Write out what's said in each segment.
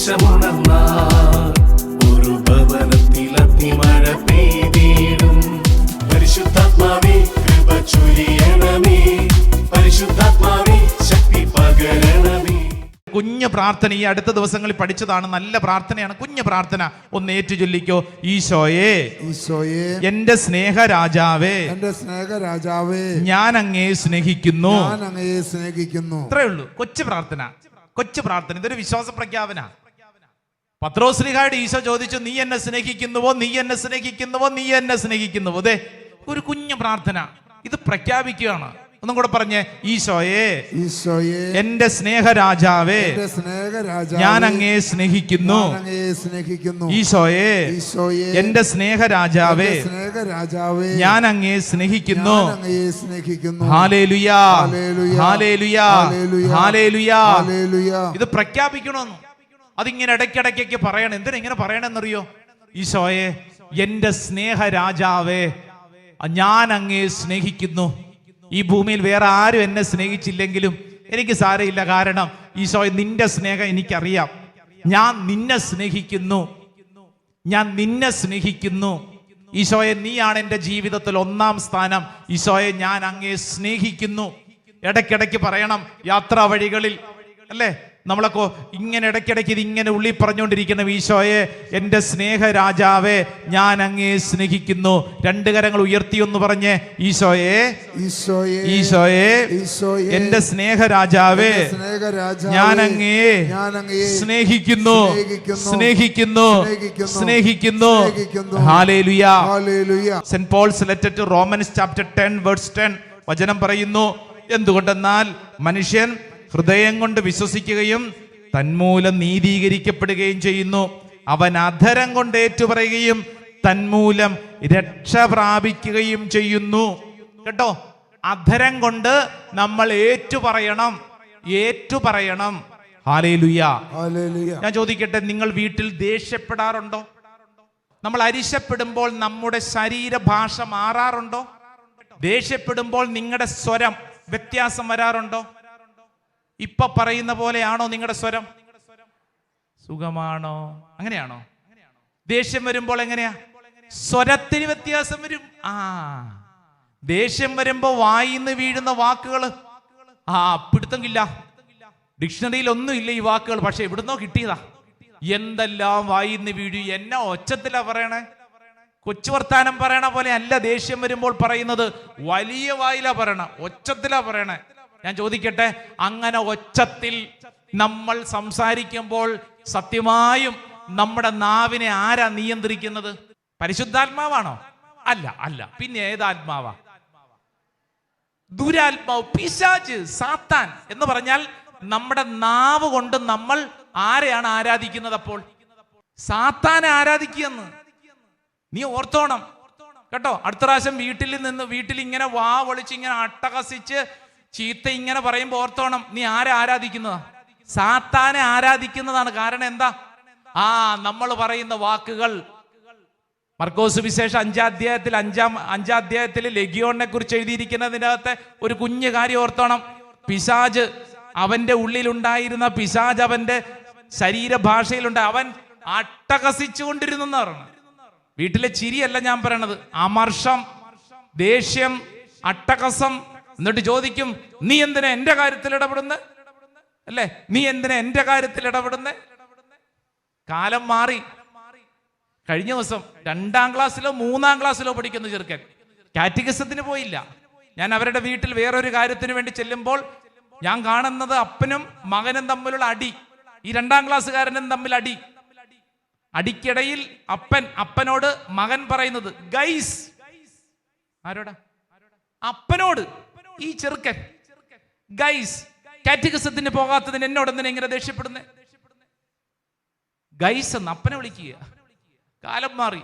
ദേശമുണർന്നാൽ ഒരു ഭവനത്തിൽ അഗ്നിമഴ പെയ്തിടും. പരിശുദ്ധാത്മാവേ കൃപ ചൊരിയണമേ, പരിശുദ്ധാത്മാവേ ശക്തി പകരണമേ. കുഞ്ഞു പ്രാർത്ഥന ഈ അടുത്ത ദിവസങ്ങളിൽ പഠിച്ചതാണ്. നല്ല പ്രാർത്ഥനയാണ്. കുഞ്ഞു പ്രാർത്ഥന ഒന്ന് ഏറ്റു ചൊല്ലിക്കോ. ഈശോയെ, ഈശോയെ, എന്റെ സ്നേഹ രാജാവേ, എന്റെ സ്നേഹ രാജാവേ, ഞാൻ അങ്ങയെ സ്നേഹിക്കുന്നു. ഞാൻ അങ്ങയെ സ്നേഹിക്കുന്നു. അത്രേ ഉള്ളൂ. കൊച്ചു പ്രാർത്ഥന, കൊച്ചു പ്രാർത്ഥന. ഇതൊരു വിശ്വാസ പ്രഖ്യാപന. പത്രോസ്ലീഹായുടെ ഈശോ ചോദിച്ചു, നീ എന്നെ സ്നേഹിക്കുന്നുവോ, നീ എന്നെ സ്നേഹിക്കുന്നുവോ, നീ എന്നെ സ്നേഹിക്കുന്നുവോ? അതെ, ഒരു കുഞ്ഞു പ്രാർത്ഥന. ഇത് പ്രഖ്യാപിക്കുകയാണ്. ഒന്നും കൂടെ പറഞ്ഞേ. ഈശോയെ, ഈശോയെ, എന്റെ സ്നേഹ രാജാവേ, എന്റെ സ്നേഹ രാജാവേ, ഞാൻ അങ്ങയെ സ്നേഹിക്കുന്നു. ഞാൻ അങ്ങയെ സ്നേഹിക്കുന്നു. ഈശോയെ, ഈശോയെ, എന്റെ സ്നേഹ രാജാവേ, എന്റെ സ്നേഹ രാജാവേ, ഞാൻ അങ്ങയെ സ്നേഹിക്കുന്നു. ഞാൻ അങ്ങയെ സ്നേഹിക്കുന്നു. Hallelujah, hallelujah, hallelujah. ഹല്ലേലൂയ. ഇത് പ്രഖ്യാപിക്കണമെന്ന്. അതിങ്ങനെ ഇടയ്ക്കിടയ്ക്കൊക്കെ പറയണം. എന്തിനാ ഇങ്ങനെ പറയണമെന്നറിയോ? ഈശോയെ, എന്റെ സ്നേഹ രാജാവേ, ഞാൻ അങ്ങയെ സ്നേഹിക്കുന്നു. ഈ ഭൂമിയിൽ വേറെ ആരും എന്നെ സ്നേഹിച്ചില്ലെങ്കിലും എനിക്ക് സാരമില്ല. കാരണം ഈശോയെ, നിന്റെ സ്നേഹം എനിക്കറിയാം. ഞാൻ നിന്നെ സ്നേഹിക്കുന്നു, ഞാൻ നിന്നെ സ്നേഹിക്കുന്നു. ഈശോയെ, നീയാണ് എൻ്റെ ജീവിതത്തിൽ ഒന്നാം സ്ഥാനം. ഈശോയെ, ഞാൻ അങ്ങയെ സ്നേഹിക്കുന്നു. ഇടയ്ക്കിടയ്ക്ക് പറയണം. യാത്രാ വഴികളിൽ അല്ലേ, നമ്മളൊക്കെ ഇങ്ങനെ ഇടയ്ക്കിടയ്ക്ക് ഇതിങ്ങനെ ഉള്ളി പറഞ്ഞുകൊണ്ടിരിക്കണം. ഈശോയെ, എൻ്റെ സ്നേഹ രാജാവേ, ഞാൻ അങ്ങയെ സ്നേഹിക്കുന്നു. രണ്ട് കരങ്ങൾ ഉയർത്തിയൊന്ന് പറഞ്ഞേ. ഈശോയെ, ഈശോയെ, ഈശോയെ, ഈശോയെ, എൻ്റെ സ്നേഹ രാജാവേ, സ്നേഹ രാജാവേ, ഞാൻ അങ്ങയെ സ്നേഹിക്കുന്നു, സ്നേഹിക്കുന്നു, സ്നേഹിക്കുന്നു. Hallelujah, hallelujah. Saint Paul's letter to Romans chapter 10 verse 10 വചനം പറയുന്നു, എന്തുകൊണ്ടെന്നാൽ മനുഷ്യൻ ഹൃദയം കൊണ്ട് വിശ്വസിക്കുകയും തന്മൂലം നീതീകരിക്കപ്പെടുകയും ചെയ്യുന്നു. അവൻ അധരം കൊണ്ട് ഏറ്റുപറയുകയും തന്മൂലം രക്ഷ പ്രാപിക്കുകയും ചെയ്യുന്നു. കേട്ടോ, അധരം കൊണ്ട് നമ്മൾ ഏറ്റുപറയണം, ഏറ്റുപറയണം. Hallelujah, hallelujah. ഞാൻ ചോദിക്കട്ടെ, നിങ്ങൾ വീട്ടിൽ ദേഷ്യപ്പെടാറുണ്ടോ? നമ്മൾ അരിശപ്പെടുമ്പോൾ നമ്മുടെ ശരീരഭാഷ മാറാറുണ്ടോ? ദേഷ്യപ്പെടുമ്പോൾ നിങ്ങളുടെ സ്വരം വ്യത്യാസം വരാറുണ്ടോ? ഇപ്പൊ പറയുന്ന പോലെയാണോ നിങ്ങളുടെ സ്വരം? സുഖമാണോ? അങ്ങനെയാണോ? ദേഷ്യം വരുമ്പോൾ എങ്ങനെയാ? സ്വരത്തിന് വ്യത്യാസം വരും. ദേഷ്യം വരുമ്പോ വായിന്ന് വീഴുന്ന വാക്കുകൾ പിടുത്തമില്ല. ഡിക്ഷണറിയിൽ ഒന്നുമില്ല ഈ വാക്കുകൾ, പക്ഷെ എവിടുന്നോ കിട്ടിയതാ. എന്തെല്ലാം വായിന്ന് വീഴു. എന്നാ ഒച്ചത്തിലാ പറയണേ. കൊച്ചു വർത്താനം പറയണ പോലെ അല്ല ദേഷ്യം വരുമ്പോൾ പറയുന്നത്. വലിയ വായിലാ പറയണ, ഒച്ചത്തിലാ പറയണേ. ഞാൻ ചോദിക്കട്ടെ, അങ്ങനെ ഒച്ചത്തിൽ നമ്മൾ സംസാരിക്കുമ്പോൾ സത്യമായും നമ്മുടെ നാവിനെ ആരാ നിയന്ത്രിക്കുന്നത്? പരിശുദ്ധാത്മാവാണോ? അല്ല, അല്ല. പിന്നെ ഏതാത്മാവാ? ദുരാത്മാവ്, പിശാച്, സാത്താൻ എന്ന് പറഞ്ഞാൽ നമ്മുടെ നാവ് കൊണ്ട് നമ്മൾ ആരെയാണ് ആരാധിക്കുന്നത്? അപ്പോൾ സാത്താനെ ആരാധിക്കുകയെന്ന് നീ ഓർത്തോണം കേട്ടോ. അടുത്ത പ്രാവശ്യം വീട്ടിൽ ഇങ്ങനെ വാ വിളിച്ച് ഇങ്ങനെ അട്ടഹസിച്ച് ചീത്ത ഇങ്ങനെ പറയുമ്പോൾ ഓർത്തോണം, നീ ആരെ ആരാധിക്കുന്നതാ? സാത്താനെ ആരാധിക്കുന്നതാണ്. കാരണം എന്താ? നമ്മൾ പറയുന്ന വാക്കുകൾ. മർക്കോസ് വിശേഷം 5 അധ്യായത്തിൽ ലെഗിയോണിനെ കുറിച്ച് എഴുതിയിരിക്കുന്നതിനകത്ത് ഒരു കുഞ്ഞു കാര്യം ഓർത്തോണം. പിശാജ്, അവന്റെ ഉള്ളിലുണ്ടായിരുന്ന പിശാജ് അവന്റെ ശരീരഭാഷയിലുണ്ട്. അവൻ അട്ടഹസിച്ചുകൊണ്ടിരുന്നു എന്ന് പറഞ്ഞു. വീട്ടിലെ ചിരിയല്ല ഞാൻ പറയണത്, അമർഷം, ദേഷ്യം, അട്ടഹസം. എന്നിട്ട് ചോദിക്കും, നീ എന്തിനാ എന്റെ കാര്യത്തിൽ ഇടപെടുന്നത്? അല്ലേ, നീ എന്തിനാ എന്റെ കാര്യത്തിൽ ഇടപെടുന്നത്? കാലം മാറി. കഴിഞ്ഞ ദിവസം 2ാം ക്ലാസ്സിലോ 3ാം ക്ലാസ്സിലോ പഠിക്കുന്ന ചെറുക്കൻ കാറ്റഗിസത്തിന് പോയില്ല. ഞാൻ അവരുടെ വീട്ടിൽ വേറൊരു കാര്യത്തിന് വേണ്ടി ചെല്ലുമ്പോൾ ഞാൻ കാണുന്നത് അപ്പനും മകനും തമ്മിലുള്ള അടി. ഈ 2ാം ക്ലാസ്സുകാരനും തമ്മിൽ അടി. അടിക്കിടയിൽ അപ്പനോട് മകൻ പറയുന്നത് ഗൈസ്. ആരോടാ? അപ്പനോട്. ഈ ചെറുക്കൻ ഗൈസ്. കാറ്റഗിസത്തിന് പോകാത്തതിന് എന്നോട് എന്തിനാ ഇങ്ങനെ ദേഷ്യപ്പെടുന്നേ? ഗൈസ് എന്ന് അപ്പനെ വിളിക്കുക. കാലം മാറി.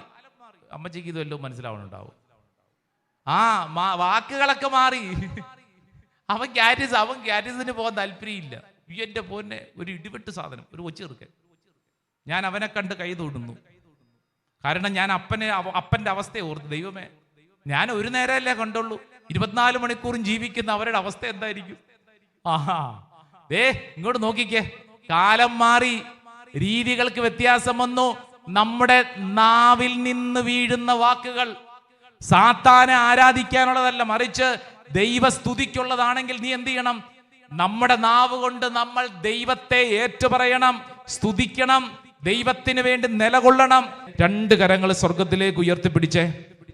അമ്മച്ചിക്ക് ഇത് വല്ലതും മനസ്സിലാവണുണ്ടാവും. വാക്കുകളൊക്കെ മാറി. അവൻ കാറ്റഗിസത്തിന് പോകാൻ താല്പര്യമില്ല. എന്റെ പോന്നെ ഒരു ഇടിവെട്ട് സാധനം, ഒരു കൊച്ചു ചെറുക്കൻ. ഞാൻ അവനെ കണ്ട് കൈ തൊടുന്നു. കാരണം ഞാൻ അപ്പന്റെ അവസ്ഥയെ ഓർത്ത്. ദൈവമേ, ഞാൻ ഒരു നേരമല്ലേ കണ്ടുള്ളൂ. 24 മണിക്കൂറും ജീവിക്കുന്ന അവരുടെ അവസ്ഥ എന്തായിരിക്കും? ഇങ്ങോട്ട് നോക്കിക്കേ. കാലം മാറി. രീതികൾക്ക് വ്യത്യാസം വന്നു. നമ്മുടെ നാവിൽ നിന്ന് വീഴുന്ന വാക്കുകൾ സാത്താനെ ആരാധിക്കാനുള്ളതല്ല, മറിച്ച് ദൈവസ്തുതിക്കുള്ളതാണെങ്കിൽ നീ എന്ത് ചെയ്യണം? നമ്മുടെ നാവ് കൊണ്ട് നമ്മൾ ദൈവത്തെ ഏറ്റുപറയണം, സ്തുതിക്കണം, ദൈവത്തിന് വേണ്ടി നിലകൊള്ളണം. 2 കരങ്ങൾ സ്വർഗത്തിലേക്ക് ഉയർത്തിപ്പിടിച്ചേ.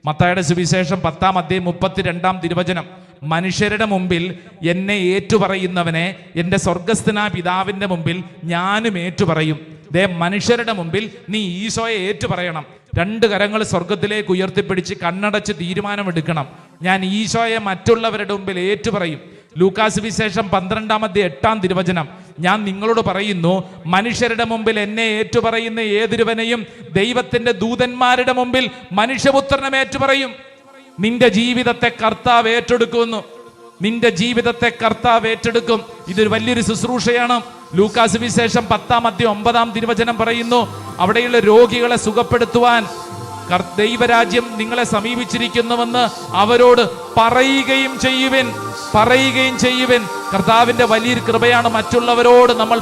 മത്തായിയുടെ സുവിശേഷം 10-ാം അധ്യായം 32-ാം തിരുവചനം. മനുഷ്യരുടെ മുമ്പിൽ എന്നെ ഏറ്റുപറയുന്നവനെ എൻ്റെ സ്വർഗസ്ഥനായ പിതാവിൻ്റെ മുമ്പിൽ ഞാനും ഏറ്റുപറയും. മനുഷ്യരുടെ മുമ്പിൽ നീ ഈശോയെ ഏറ്റുപറയണം. 2 കരങ്ങൾ സ്വർഗത്തിലേക്ക് ഉയർത്തിപ്പിടിച്ച് കണ്ണടച്ച് തീരുമാനമെടുക്കണം. ഞാൻ ഈശോയെ മറ്റുള്ളവരുടെ മുമ്പിൽ ഏറ്റുപറയും. ലൂക്കാസ് വിശേഷം 12-ാം അധ്യായം 8-ാം തിരുവചനം. ഞാൻ നിങ്ങളോട് പറയുന്നു, മനുഷ്യരുടെ മുമ്പിൽ എന്നെ ഏറ്റുപറയുന്ന ഏതൊരുവനെയും ദൈവത്തിന്റെ ദൂതന്മാരുടെ മുമ്പിൽ മനുഷ്യപുത്രനും ഏറ്റുപറയും. നിന്റെ ജീവിതത്തെ കർത്താവ് ഏറ്റെടുക്കുന്നു. നിന്റെ ജീവിതത്തെ കർത്താവ് ഏറ്റെടുക്കും. ഇതൊരു വലിയൊരു ശുശ്രൂഷയാണ്. ലൂക്കാസ് വിശേഷം 10-ാം അധ്യായം 9-ാം തിരുവചനം പറയുന്നു, അവിടെയുള്ള രോഗികളെ സുഖപ്പെടുത്തുവാൻ ദൈവരാജ്യം നിങ്ങളെ സമീപിച്ചിരിക്കുന്നുവെന്ന് അവരോട് പറയുകയും ചെയ്യുവിൻ. കർത്താവിന്റെ വലിയൊരു കൃപയാണ്. മറ്റുള്ളവരോട് നമ്മൾ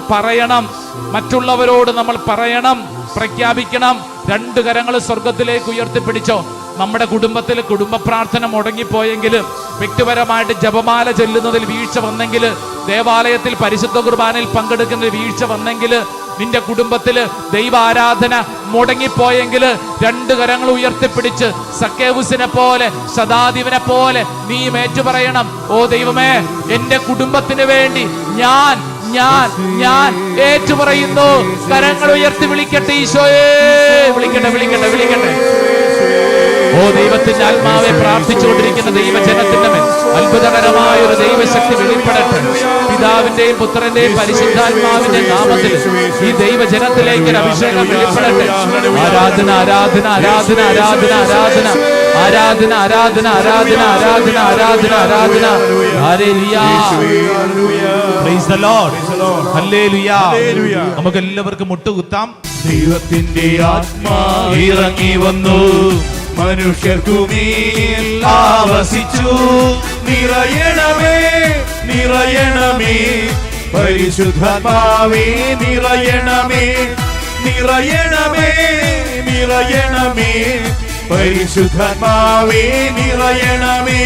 പറയണം, പ്രഖ്യാപിക്കണം. 2 കരങ്ങൾ സ്വർഗത്തിലേക്ക് ഉയർത്തിപ്പിടിച്ചോ. നമ്മുടെ കുടുംബത്തിൽ കുടുംബ പ്രാർത്ഥന മുടങ്ങിപ്പോയെങ്കിൽ, വ്യക്തിപരമായിട്ട് ജപമാല ചൊല്ലുന്നതിൽ വീഴ്ച വന്നെങ്കിൽ, ദേവാലയത്തിൽ പരിശുദ്ധ കുർബാനയിൽ പങ്കെടുക്കുന്നതിൽ വീഴ്ച വന്നെങ്കിൽ, നിന്റെ കുടുംബത്തിൽ ദൈവാരാധന മുടങ്ങിപ്പോയെങ്കിൽ 2 കരങ്ങൾ ഉയർത്തിപ്പിടിച്ച് സക്കേവുസിനെ പോലെ, ശതാധിപനെ പോലെ നീ ഏറ്റുപറയണം. ഓ ദൈവമേ, എന്റെ കുടുംബത്തിന് വേണ്ടി ഞാൻ ഏറ്റുപറയുന്നു. കരങ്ങൾ ഉയർത്തി വിളിക്കട്ടെ ഈശോയെ, വിളിക്കട്ടെ. ഓ ദൈവത്തിന്റെ ആത്മാവെ, പ്രാർത്ഥിച്ചുകൊണ്ടിരിക്കുന്ന ദൈവജനത്തിന്റെ മേൽ അത്ഭുതകരമായ ഒരു ദൈവശക്തി വെളിപ്പെടട്ടെ. പിതാവിന്റെയും പുത്രന്റെയും പരിശുദ്ധാത്മാവിന്റെ നാമത്തിൽ ഈ ദൈവജനത്തിലേക്ക് ഒരു അഭിഷേകം വെളിപ്പെടട്ടെ. ആരാധന. Praise the Lord. Hallelujah. നമുക്ക് എല്ലാവർക്കും മുട്ടുകുത്താം. ദൈവത്തിന്റെ ആത്മാവ് ഇറങ്ങി വന്നു, മനുഷ്യർക്കുമേൽ ആവസിച്ചു. നിറയണമേ പരിശുദ്ധാത്മാവേ, നിറയണമേ പരിശുദ്ധാത്മാവേ, നിറയണമേ.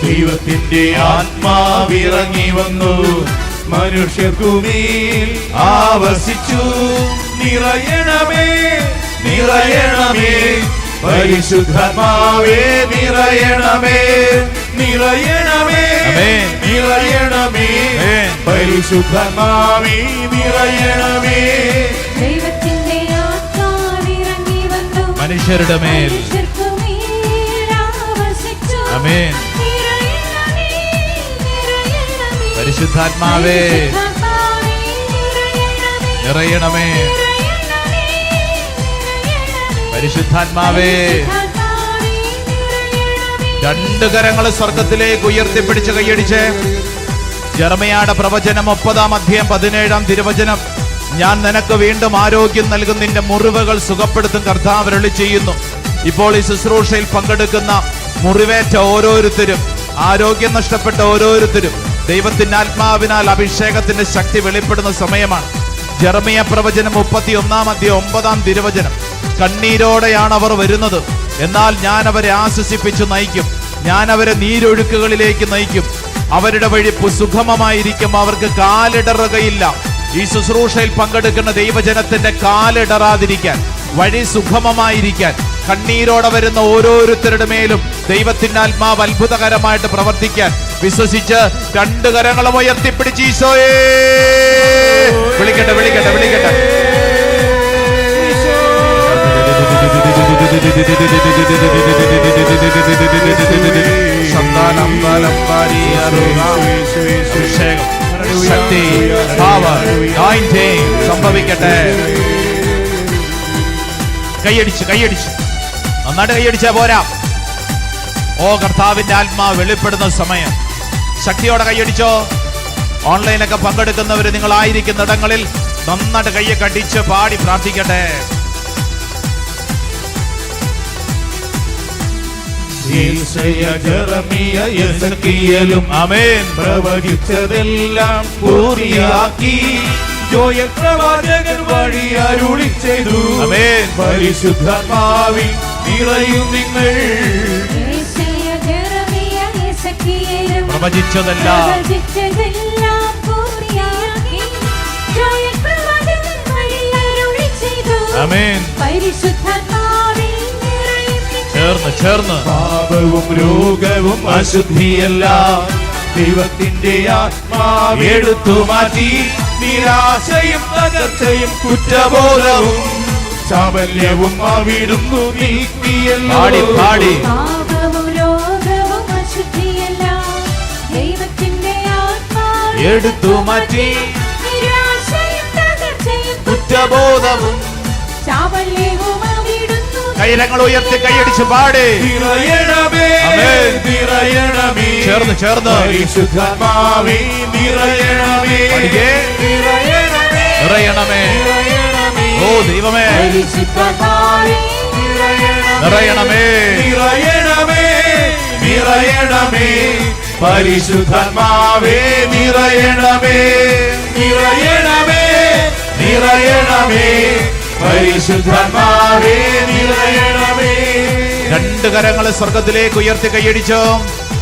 ദൈവത്തിന്റെ ആത്മാവിറങ്ങി വന്നു, മനുഷ്യർക്കുമേൽ ആവസിച്ചു. നിറയണമേ പരിശുദ്ധാത്മാവേ, നിറയണമേ പരിശുദ്ധാത്മാവേ, നിറയണമേ. ദൈവത്തിന്റെ ആത്മാവിറങ്ങി വന്നു, മനുഷ്യരുടെ മേൽ ആമേൻ. പരിശുദ്ധാത്മാവേ, നിറയണമേ. പരിശുദ്ധാത്മാവേ, 2 കരങ്ങൾ സ്വർഗത്തിലേക്ക് ഉയർത്തിപ്പിടിച്ച് കൈയടിച്ച് ജെറമ്യായുടെ പ്രവചനം 30-ാം അധ്യായം 17-ാം തിരുവചനം. ഞാൻ നിനക്ക് വീണ്ടും ആരോഗ്യം നൽകും, നിന്റെ മുറിവുകൾ സുഖപ്പെടുത്തും കർത്താവ് അരുളി ചെയ്യുന്നു. ഇപ്പോൾ ഈ ശുശ്രൂഷയിൽ പങ്കെടുക്കുന്ന മുറിവേറ്റ ഓരോരുത്തരും, ആരോഗ്യം നഷ്ടപ്പെട്ട ഓരോരുത്തരും ദൈവത്തിന്റെ ആത്മാവിനാൽ അഭിഷേകത്തിന്റെ ശക്തി വെളിപ്പെടുന്ന സമയമാണ്. ജെറമ്യ പ്രവചനം 31-ാം അധ്യായം 9-ാം തിരുവചനം. കണ്ണീരോടെയാണ് അവർ വരുന്നത്, എന്നാൽ ഞാൻ അവരെ ആശ്വസിപ്പിച്ചു നയിക്കും. ഞാൻ അവരെ നീരൊഴുക്കുകളിലേക്ക് നയിക്കും. അവരുടെ വഴി സുഗമമായിരിക്കും, അവർക്ക് കാലിടറുകയില്ല. ഈ ശുശ്രൂഷയിൽ പങ്കെടുക്കുന്ന ദൈവജനത്തിന്റെ കാലിടറാതിരിക്കാൻ, വഴി സുഗമമായിരിക്കാൻ, കണ്ണീരോടെ വരുന്ന ഓരോരുത്തരുടെ മേലും ദൈവത്തിന്റെ ആത്മാവ് അത്ഭുതകരമായിട്ട് പ്രവർത്തിക്കാൻ വിശ്വസിച്ച് 2 കരങ്ങളും ഉയർത്തിപ്പിടിച്ച് ഈശോയെ വിളിക്കട്ടെ. ശക്തി, പവർ, anointing സംഭവിക്കട്ടെ. കൈയടിച്ച് നന്നായിട്ട് കൈയടിച്ചാ പോരാ. ഓ കർത്താവിന്റെ ആത്മാവ് വെളിപ്പെടുന്ന സമയം. ശക്തിയോടെ കൈയടിച്ചോ. ഓൺലൈനൊക്കെ പങ്കെടുക്കുന്നവര് നിങ്ങളായിരിക്കുന്ന ഇടങ്ങളിൽ നന്നായിട്ട് കയ്യെ കടിച്ച് പാടി പ്രാർത്ഥിക്കട്ടെ. ജെറമിയ യെസക്കിയേലും ആമേൻ പ്രവചിച്ചതെല്ലാം പൂർത്തിയാക്കി ജോയൽ പ്രവാചകൻ വഴി അരുളി ചെയ്തു. ആമേൻ പരിശുദ്ധാത്മാവിൽ നിറയും നിങ്ങൾ. പ്രവചിച്ചതെല്ലാം ആമേൻ. ചേർന്ന് പാപവും രോഗവും അശുദ്ധിയെല്ലാം ദൈവത്തിന്റെ ആത്മാവ് എടുത്തു മാറ്റി നിരാശയും തകർച്ചയും കുറ്റബോധവും ചാബല്യവും അവിടുന്നു നീക്കിയല്ലോ. പാടി എടുത്തു മാറ്റി കുറ്റബോധവും കൈരങ്ങൾ ഉയർത്തി കൈയടിച്ച് പാടി നിറയണമേ നിറയണമേ. ചേർന്ന് പരിശുദ്ധാത്മാവേ നിറയണമേ നിറയണമേ. ഓ ദൈവമേ നിറയണമേ നിറയണമേ നിറയണമേ. പരിശുദ്ധാത്മാവേ നിറയണമേ നിറയണമേ നിറയണമേ. പരിശുദ്ധാത്മാവേ നിറയണമേ. രണ്ട് കരങ്ങൾ സ്വർഗത്തിലേക്ക് ഉയർത്തി കൈയടിച്ചോ.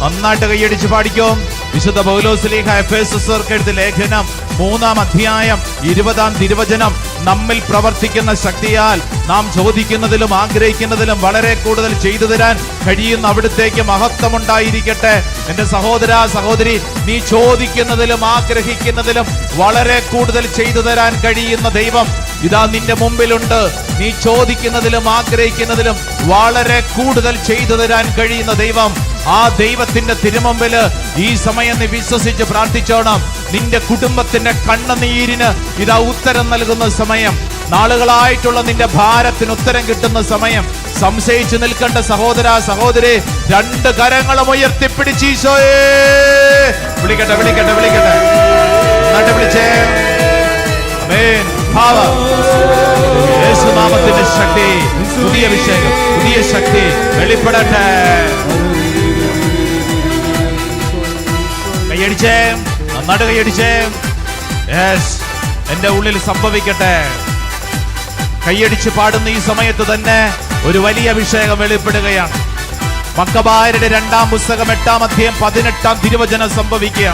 നന്നായിട്ട് കൈയടിച്ച് പാടിക്കും. വിശുദ്ധ പൗലോസ്ലീഹ എഫേസർക്ക് എഴുതിയ ലേഖനം 3-ാം അധ്യായം 20-ാം തിരുവചനം. നമ്മിൽ പ്രവർത്തിക്കുന്ന ശക്തിയാൽ നാം ചോദിക്കുന്നതിലും ആഗ്രഹിക്കുന്നതിലും വളരെ കൂടുതൽ ചെയ്തു തരാൻ കഴിയുന്ന അവിടുത്തേക്ക് മഹത്വമുണ്ടായിരിക്കട്ടെ. എന്റെ സഹോദര സഹോദരി, നീ ചോദിക്കുന്നതിലും ആഗ്രഹിക്കുന്നതിലും വളരെ കൂടുതൽ ചെയ്തു തരാൻ കഴിയുന്ന ദൈവം ഇതാ നിന്റെ മുമ്പിലുണ്ട്. നീ ചോദിക്കുന്നതിലും ആഗ്രഹിക്കുന്നതിലും വളരെ കൂടുതൽ ചെയ്തു തരാൻ കഴിയുന്ന ദൈവം, ആ ദൈവത്തിന്റെ തിരുമുമ്പില് ഈ സമയം നീ വിശ്വസിച്ച് പ്രാർത്ഥിച്ചോണം. നിന്റെ കുടുംബത്തിന്റെ കണ്ണുനീരിന് ഇതാ ഉത്തരം നൽകുന്ന സമയം. നാളുകളായിട്ടുള്ള നിന്റെ ഭാരത്തിന് ഉത്തരം കിട്ടുന്ന സമയം. സംശയിച്ചു നിൽക്കേണ്ട സഹോദര സഹോദരി, രണ്ട് കരങ്ങളും ഉയർത്തിപ്പിടിച്ച് ഈശോയെ വിളിക്കട്ടെ വിളിക്കട്ടെ വിളിക്കട്ടെ. എന്നിട്ട് വിളിച്ചേ. ആമേൻ. ഭാവം യേശുനാമത്തിന്റെ ശക്തി, പുതിയ അഭിഷേകം, പുതിയ ശക്തി വെളിപ്പെടട്ടെ. കൈയടിച്ചേ, നന്നായിട്ട് കൈയടിച്ചേ. യെസ്, എന്റെ ഉള്ളിൽ സംഭവിക്കട്ടെ. കൈയടിച്ച് പാടുന്ന ഈ സമയത്ത് തന്നെ ഒരു വലിയ അഭിഷേകം വെളിപ്പെടുകയാണ്. മക്കബായരുടെ 2-ാം പുസ്തകം 8-ാം അധ്യായം 18-ാം തിരുവചനം സംഭവിക്കുക.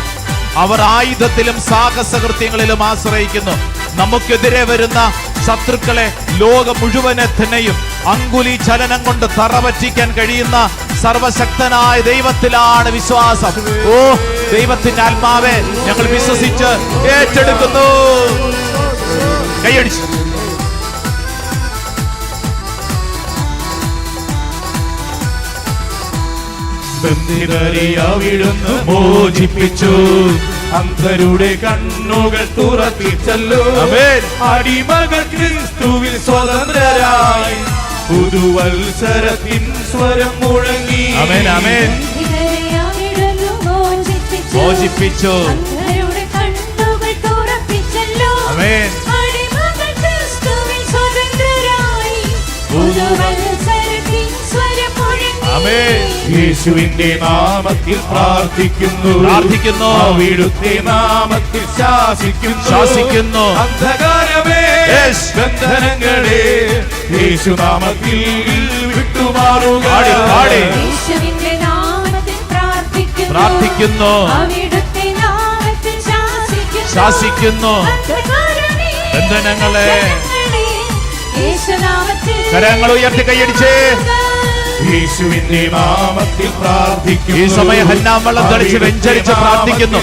അവർ ആയുധത്തിലും സാഹസകൃത്യങ്ങളിലും ആശ്രയിക്കുന്നു. നമുക്കെതിരെ വരുന്ന ശത്രുക്കളെ ലോകം മുഴുവനെ തന്നെയും അങ്കുലി ചലനം കൊണ്ട് തറപറ്റിക്കാൻ കഴിയുന്ന സർവശക്തനായ ദൈവത്തിലാണ് വിശ്വാസം. ഓ ദൈവത്തിന്റെ ആത്മാവെ, ഞങ്ങൾ വിശ്വസിച്ച് ഏറ്റെടുക്കുന്നു. കൈയടിച്ചു. ബന്ധിതരെ അവിടുന്ന് മോചിപ്പിച്ചു, അന്ധരുടെ കണ്ണുകൾ തുറപ്പിച്ചല്ലോ. അടിമകൾ ക്രിസ്തുവിൽ സ്വതന്ത്രരായി പുതുവത്സരത്തിൻ സ്വരം മുഴങ്ങി. ആമേൻ ആമേൻ. മോചിപ്പിച്ചു. ആമേൻ. ആമേൻ. യേശുവിന്റെ നാമത്തിൽ പ്രാർത്ഥിക്കുന്നു. അവിടുത്തെ നാമത്തിൽ ശാസിക്കുന്നു. അന്ധകാരമേ, ബന്ധനങ്ങളെ യേശുനാമത്തിൽ വിട്ടുമാറുക. യേശുവിന്റെ നാമത്തിൽ പ്രാർത്ഥിക്കുന്നു. ശാസിക്കുന്നു. ബന്ധനങ്ങളെ കരങ്ങൾ ഉയർത്തി കൈയടിച്ചേ. യേശുവിന്റെ നാമത്തിൽ പ്രാർത്ഥിക്കുന്നു. ഈ സമയം ഹന്നാം വെള്ളം തെളിച്ച് വെഞ്ചരിച്ച് പ്രാർത്ഥിക്കുന്നു.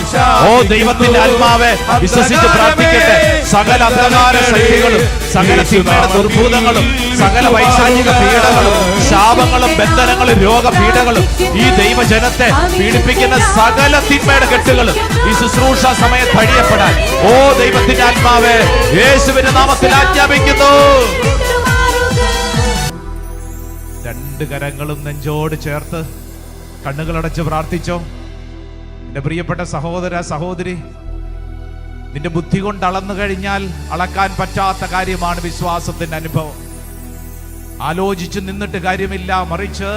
ഓ ദൈവത്തിന്റെ ആത്മാവെ, വിശ്വസിച്ച് പ്രാർത്ഥിക്കട്ടെ. സകല അന്ധകാര ശക്തികളും, സകല തിന്മയുടെ ദുർഭൂതങ്ങളും, സകല വൈശാചിക പീഡകളും, ശാപങ്ങളും, ബന്ധനങ്ങളും, രോഗപീഠകളും, ഈ ദൈവജനത്തെ പീഡിപ്പിക്കുന്ന സകല തിന്മയുടെ കെട്ടുകളും ഈ ശുശ്രൂഷ സമയത്ത് അഴിയപ്പെടാൻ ഓ ദൈവത്തിന്റെ ആത്മാവെ യേശുവിന്റെ നാമത്തിൽ ആജ്ഞാപിക്കുന്നു. രണ്ട് കരങ്ങളും നെഞ്ചോട് ചേർത്ത് കണ്ണുകളടച്ച് പ്രാർത്ഥിച്ചോ. എൻ്റെ പ്രിയപ്പെട്ട സഹോദര സഹോദരി, നിന്റെ ബുദ്ധി കൊണ്ട് അളന്നു കഴിഞ്ഞാൽ അളക്കാൻ പറ്റാത്ത കാര്യമാണ് വിശ്വാസത്തിന്റെ അനുഭവം. ആലോചിച്ച് നിന്നിട്ട് കാര്യമില്ല, മറിച്ച്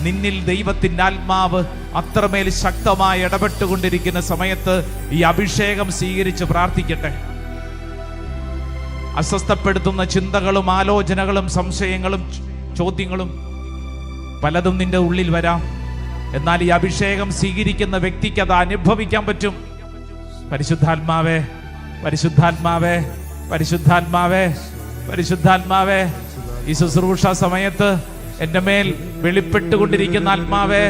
നിന്നിൽ ദൈവത്തിന്റെ ആത്മാവ് അത്രമേൽ ശക്തമായി ഇടപെട്ടുകൊണ്ടിരിക്കുന്ന സമയത്ത് ഈ അഭിഷേകം സ്വീകരിച്ച് പ്രാർത്ഥിക്കട്ടെ. അസ്വസ്ഥപ്പെടുത്തുന്ന ചിന്തകളും ആലോചനകളും സംശയങ്ങളും ചോദ്യങ്ങളും പലതും നിന്റെ ഉള്ളിൽ വരാം. എന്നാൽ ഈ അഭിഷേകം സ്വീകരിക്കുന്ന വ്യക്തിക്ക് അത് അനുഭവിക്കാൻ പറ്റും. പരിശുദ്ധാത്മാവേ, പരിശുദ്ധാത്മാവേ, പരിശുദ്ധാത്മാവേ, പരിശുദ്ധാത്മാവേ, ഈ ശുശ്രൂഷ സമയത്ത് എൻ്റെ മേൽ വെളിപ്പെട്ടുകൊണ്ടിരിക്കുന്ന ആത്മാവേ,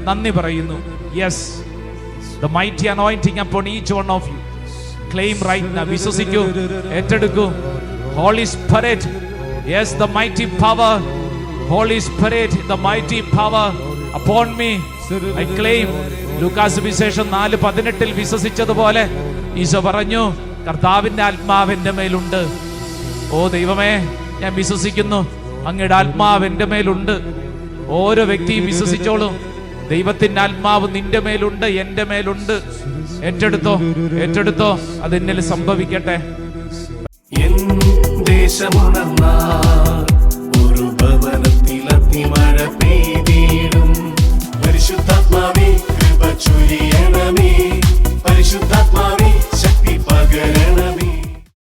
നന്ദി പറയുന്നു. Yes, the mighty anointing upon each one of you. Claim right now. വിശ്വസിക്കൂ, ഏറ്റെടുക്കൂ. Holy Spirit, yes, the mighty power. Holy Spirit, the mighty power upon me. I claim. Lucas വിശേഷം 4:18 വിശ്വസിച്ചതുപോലെ ഈശോ പറഞ്ഞു, കർത്താവിന്റെ ആത്മാവ് എൻ്റെ മേലുണ്ട്. ഓ ദൈവമേ, ഞാൻ വിശ്വസിക്കുന്നു, അങ്ങയുടെ ആത്മാവ് എൻ്റെ മേലുണ്ട്. ഓരോ വ്യക്തിയും വിശ്വസിച്ചോളും, ദൈവത്തിന്റെ ആത്മാവ് നിന്റെ മേലുണ്ട്, എൻ്റെ മേലുണ്ട്. ഏറ്റെടുത്തോ, ഏറ്റെടുത്തോ, അത് എന്നിൽ സംഭവിക്കട്ടെ. ദേശമുണർന്ന ഒരു ഭവനത്തിൽ